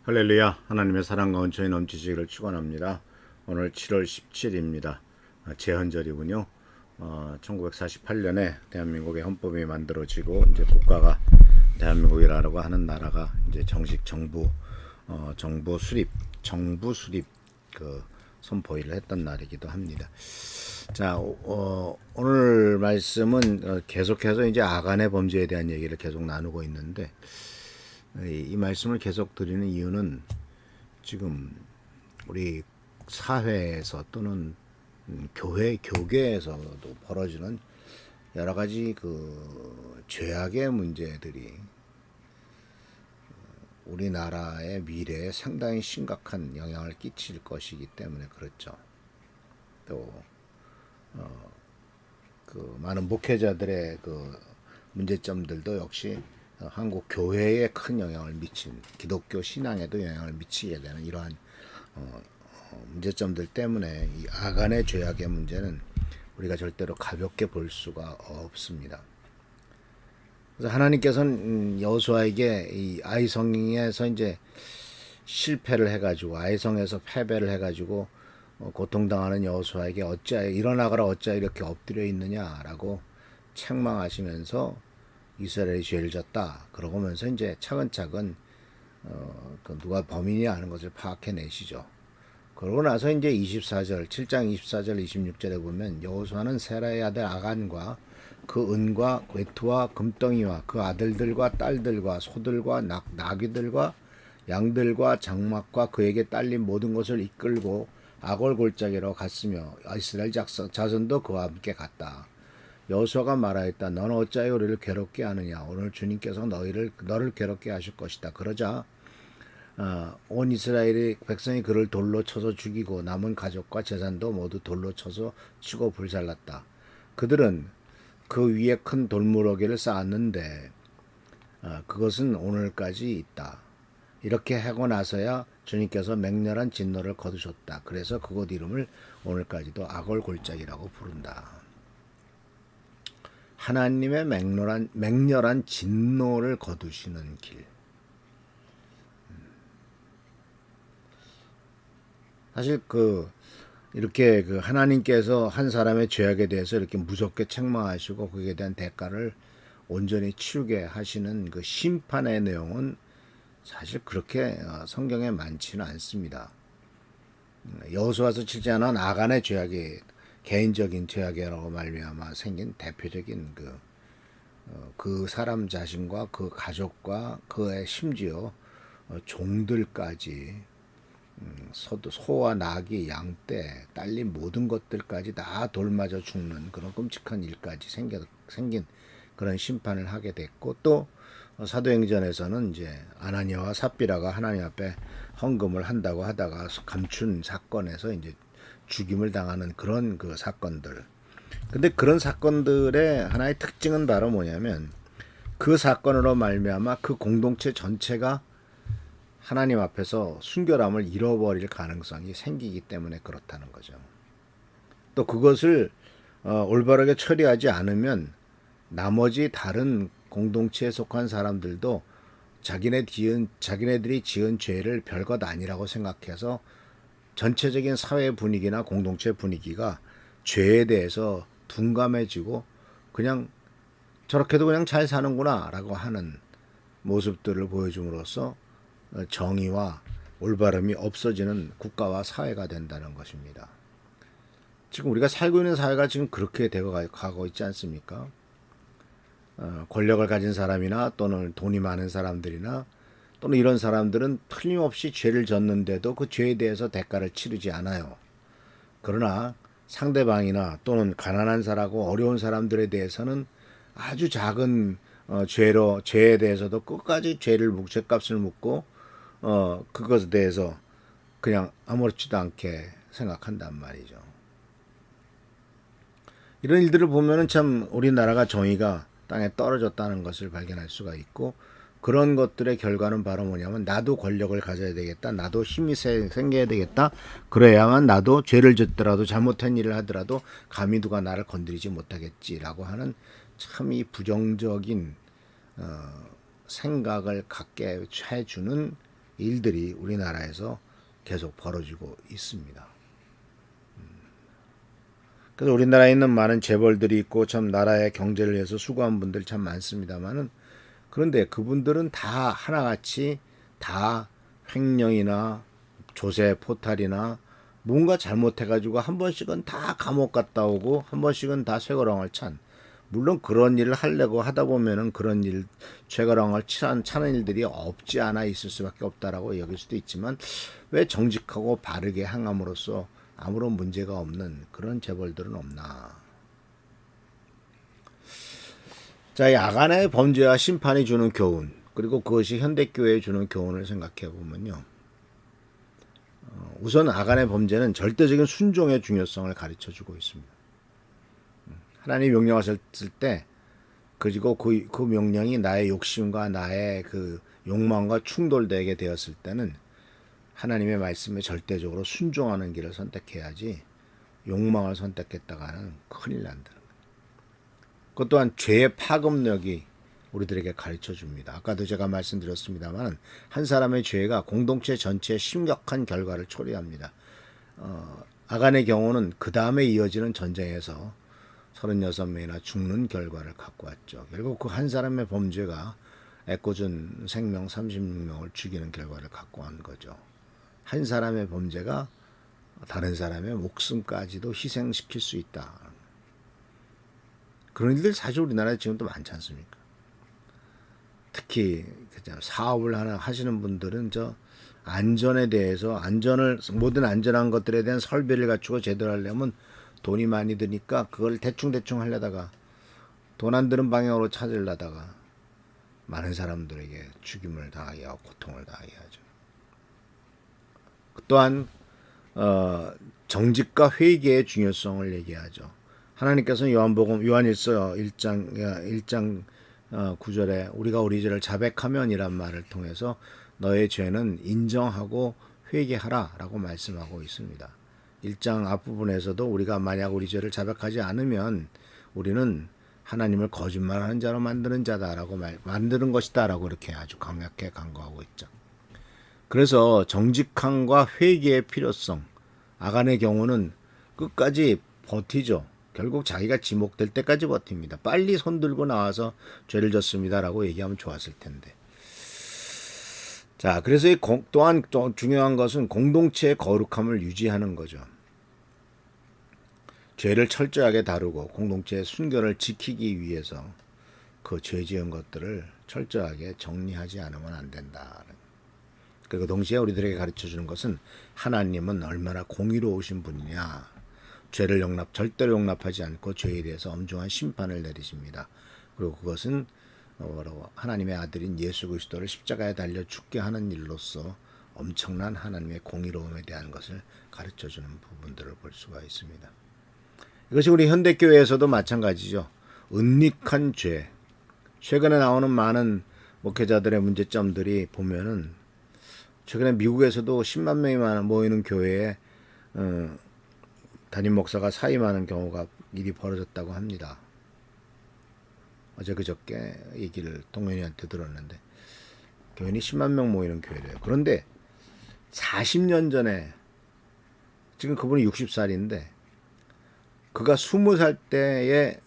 할렐루야. 하나님의 사랑과 은총이 넘치시기를 축원합니다. 오늘 7월 17일입니다. 제헌절이군요. 1948년에 대한민국의 헌법이 만들어지고 이제 국가가 대한민국이라고 하는 나라가 이제 정식 정부 수립 그 선포를 했던 날이기도 합니다. 자, 오늘 말씀은 계속해서 이제 아간의 범죄에 대한 얘기를 계속 나누고 있는데, 이 말씀을 계속 드리는 이유는 지금 우리 사회에서 또는 교계에서도 벌어지는 여러 가지 그 죄악의 문제들이 우리나라의 미래에 상당히 심각한 영향을 끼칠 것이기 때문에 그렇죠. 또 그 많은 목회자들의 그 문제점들도 역시 한국 교회에 큰 영향을 미친, 기독교 신앙에도 영향을 미치게 되는 이러한 문제점들 때문에 이 아간의 죄악의 문제는 우리가 절대로 가볍게 볼 수가 없습니다. 그래서 하나님께서는 여호수아에게 이 아이성에서 이제 실패를 해가지고, 아이성에서 패배를 해가지고 고통당하는 여호수아에게 어찌하여 일어나거라, 어찌하여 이렇게 엎드려 있느냐라고 책망하시면서 이스라엘이 죄를 졌다 그러면서 이제 차근차근 그 누가 범인이냐 하는 것을 파악해내시죠. 그러고 나서 이제 7장 24절 26절에 보면 여호수아는 세라의 아들 아간과 그 은과 외투와 금덩이와 그 아들들과 딸들과 소들과 나귀들과 양들과 장막과 그에게 딸린 모든 것을 이끌고 아골 골짜기로 갔으며 이스라엘 자손도 그와 함께 갔다. 여호수아가 말하였다. 너는 어찌하여 우리를 괴롭게 하느냐. 오늘 주님께서 너를 괴롭게 하실 것이다. 그러자 온 이스라엘의 백성이 그를 돌로 쳐서 죽이고 남은 가족과 재산도 모두 돌로 쳐서 치고 불살랐다. 그들은 그 위에 큰 돌무더기를 쌓았는데 그것은 오늘까지 있다. 이렇게 하고 나서야 주님께서 맹렬한 진노를 거두셨다. 그래서 그곳 이름을 오늘까지도 아골 골짜기라고 부른다. 하나님의 맹렬한 진노를 거두시는 길. 사실 이렇게 하나님께서 한 사람의 죄악에 대해서 이렇게 무섭게 책망하시고 거기에 대한 대가를 온전히 치르게 하시는 그 심판의 내용은 사실 그렇게 성경에 많지는 않습니다. 여호수아서 7장은 아간의 죄악이 개인적인 죄악이라고 말미암아 생긴 대표적인 그 사람 자신과 그 가족과 그의 심지어 종들까지 소와 나귀, 양떼, 딸린 모든 것들까지 다 돌맞아 죽는 그런 끔찍한 일까지 생긴 그런 심판을 하게 됐고, 또 사도행전에서는 이제 아나니아와 삽비라가 하나님 앞에 헌금을 한다고 하다가 감춘 사건에서 이제 죽임을 당하는 그런 그 사건들. 근데 그런 사건들의 하나의 특징은 바로 뭐냐면 그 사건으로 말미암아 그 공동체 전체가 하나님 앞에서 순결함을 잃어버릴 가능성이 생기기 때문에 그렇다는 거죠. 또 그것을 올바르게 처리하지 않으면 나머지 다른 공동체에 속한 사람들도 자기네들이 지은 죄를 별것 아니라고 생각해서 전체적인 사회 분위기나 공동체 분위기가 죄에 대해서 둔감해지고 그냥 저렇게도 그냥 잘 사는구나 라고 하는 모습들을 보여줌으로써 정의와 올바름이 없어지는 국가와 사회가 된다는 것입니다. 지금 우리가 살고 있는 사회가 지금 그렇게 되어가고 있지 않습니까? 권력을 가진 사람이나 또는 돈이 많은 사람들이나 또는 이런 사람들은 틀림없이 죄를 졌는데도 그 죄에 대해서 대가를 치르지 않아요. 그러나 상대방이나 또는 가난한 사람하고 어려운 사람들에 대해서는 아주 작은 죄에 대해서도 끝까지 죄값을 묻고 그것에 대해서 그냥 아무렇지도 않게 생각한단 말이죠. 이런 일들을 보면은 참 우리나라가 정의가 땅에 떨어졌다는 것을 발견할 수가 있고, 그런 것들의 결과는 바로 뭐냐면 나도 권력을 가져야 되겠다, 나도 힘이 생겨야 되겠다, 그래야만 나도 죄를 짓더라도 잘못한 일을 하더라도 감히 누가 나를 건드리지 못하겠지라고 하는 참 이 부정적인 생각을 갖게 해주는 일들이 우리나라에서 계속 벌어지고 있습니다. 그래서 우리나라에 있는 많은 재벌들이 있고 참 나라의 경제를 위해서 수고한 분들이 참 많습니다만은, 그런데 그분들은 다 하나같이 다 횡령이나 조세 포탈이나 뭔가 잘못해가지고 한 번씩은 다 감옥 갔다 오고 한 번씩은 다 쇠고랑을 찬, 물론 그런 일을 하려고 하다 보면은 그런 일, 쇠고랑을 차는 일들이 없지 않아 있을 수밖에 없다라고 여길 수도 있지만, 왜 정직하고 바르게 행함으로써 아무런 문제가 없는 그런 재벌들은 없나. 자, 야간의 범죄와 심판이 주는 교훈, 그리고 그것이 현대교회에 주는 교훈을 생각해 보면요. 우선 아간의 범죄는 절대적인 순종의 중요성을 가르쳐 주고 있습니다. 하나님이 명령하셨을 때, 그리고 그 명령이 나의 욕심과 나의 그 욕망과 충돌되게 되었을 때는 하나님의 말씀에 절대적으로 순종하는 길을 선택해야지 욕망을 선택했다가는 큰일 난다는 거예요. 그것 또한 죄의 파급력이 우리들에게 가르쳐 줍니다. 아까도 제가 말씀드렸습니다만 한 사람의 죄가 공동체 전체에 심각한 결과를 초래합니다. 아간의 경우는 그 다음에 이어지는 전쟁에서 36명이나 죽는 결과를 갖고 왔죠. 결국 그 한 사람의 범죄가 애꿎은 생명 36명을 죽이는 결과를 갖고 온 거죠. 한 사람의 범죄가 다른 사람의 목숨까지도 희생시킬 수 있다. 그런 일들 사실 우리나라에 지금도 많지 않습니까? 특히 사업을 하나 하시는 분들은 안전에 대해서 모든 안전한 것들에 대한 설비를 갖추고 제대로 하려면 돈이 많이 드니까 그걸 대충 하려다가 돈 안 드는 방향으로 찾으려다가 많은 사람들에게 죽임을 당하게 하고 고통을 당하게 하죠. 또한 정직과 회개의 중요성을 얘기하죠. 하나님께서는 요한일서 1장 9절에 우리가 우리 죄를 자백하면이란 말을 통해서 너의 죄는 인정하고 회개하라 라고 말씀하고 있습니다. 1장 앞부분에서도 우리가 만약 우리 죄를 자백하지 않으면 우리는 하나님을 거짓말하는 자로 만드는 자다라고 만드는 것이다라고 이렇게 아주 강력하게 강구하고 있죠. 그래서 정직함과 회개의 필요성, 아간의 경우는 끝까지 버티죠. 결국 자기가 지목될 때까지 버팁니다. 빨리 손들고 나와서 죄를 졌습니다라고 얘기하면 좋았을 텐데. 자, 그래서 또한 중요한 것은 공동체의 거룩함을 유지하는 거죠. 죄를 철저하게 다루고 공동체의 순결을 지키기 위해서 그 죄 지은 것들을 철저하게 정리하지 않으면 안 된다. 그리고 동시에 우리들에게 가르쳐주는 것은 하나님은 얼마나 공의로우신 분이냐. 죄를 절대로 용납하지 않고 죄에 대해서 엄중한 심판을 내리십니다. 그리고 그것은 바로 하나님의 아들인 예수 그리스도를 십자가에 달려 죽게 하는 일로서 엄청난 하나님의 공의로움에 대한 것을 가르쳐주는 부분들을 볼 수가 있습니다. 이것이 우리 현대교회에서도 마찬가지죠. 은닉한 죄. 최근에 나오는 많은 목회자들의 문제점들이 보면은 최근에 미국에서도 10만 명이 모이는 교회에 담임 목사가 사임하는 경우가 일이 벌어졌다고 합니다. 어제 그저께 얘기를 동현이한테 들었는데 교인이 10만 명 모이는 교회래요. 그런데 40년 전에 지금 그분이 60살인데 그가 20살 때에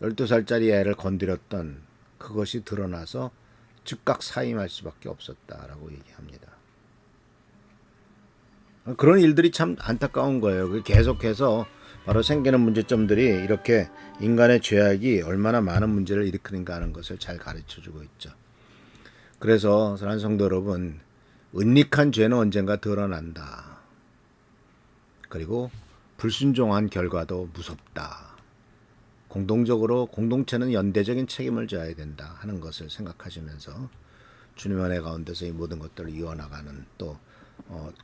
12살짜리 애를 건드렸던 그것이 드러나서 즉각 사임할 수밖에 없었다라고 얘기합니다. 그런 일들이 참 안타까운 거예요. 계속해서 바로 생기는 문제점들이 이렇게 인간의 죄악이 얼마나 많은 문제를 일으키는가 하는 것을 잘 가르쳐주고 있죠. 그래서 사랑하는 성도 여러분, 은닉한 죄는 언젠가 드러난다. 그리고 불순종한 결과도 무섭다. 공동적으로 공동체는 연대적인 책임을 져야 된다 하는 것을 생각하시면서 주님의 은혜 가운데서 이 모든 것들을 이어나가는 또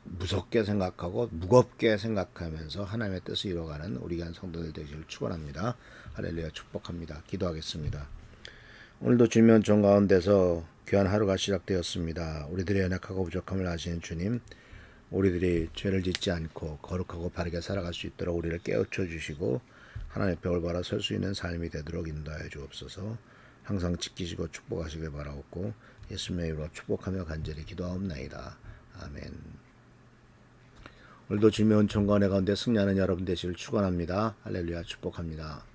무섭게 생각하고 무겁게 생각하면서 하나님의 뜻을 이뤄가는 우리 귀한 성도들 되시길 축원합니다. 할렐루야 축복합니다. 기도하겠습니다. 오늘도 주님의 은총 가운데서 귀한 하루가 시작되었습니다. 우리들의 연약하고 부족함을 아시는 주님, 우리들이 죄를 짓지 않고 거룩하고 바르게 살아갈 수 있도록 우리를 깨우쳐 주시고 하나님의 벽을 바라 설 수 있는 삶이 되도록 인도하여 주옵소서. 항상 지키시고 축복하시길 바라옵고 예수님의 이름으로 축복하며 간절히 기도하옵나이다. 아멘. 오늘도 주님의 은총과 은혜 가운데 승리하는 여러분 되시길 축원합니다. 할렐루야 축복합니다.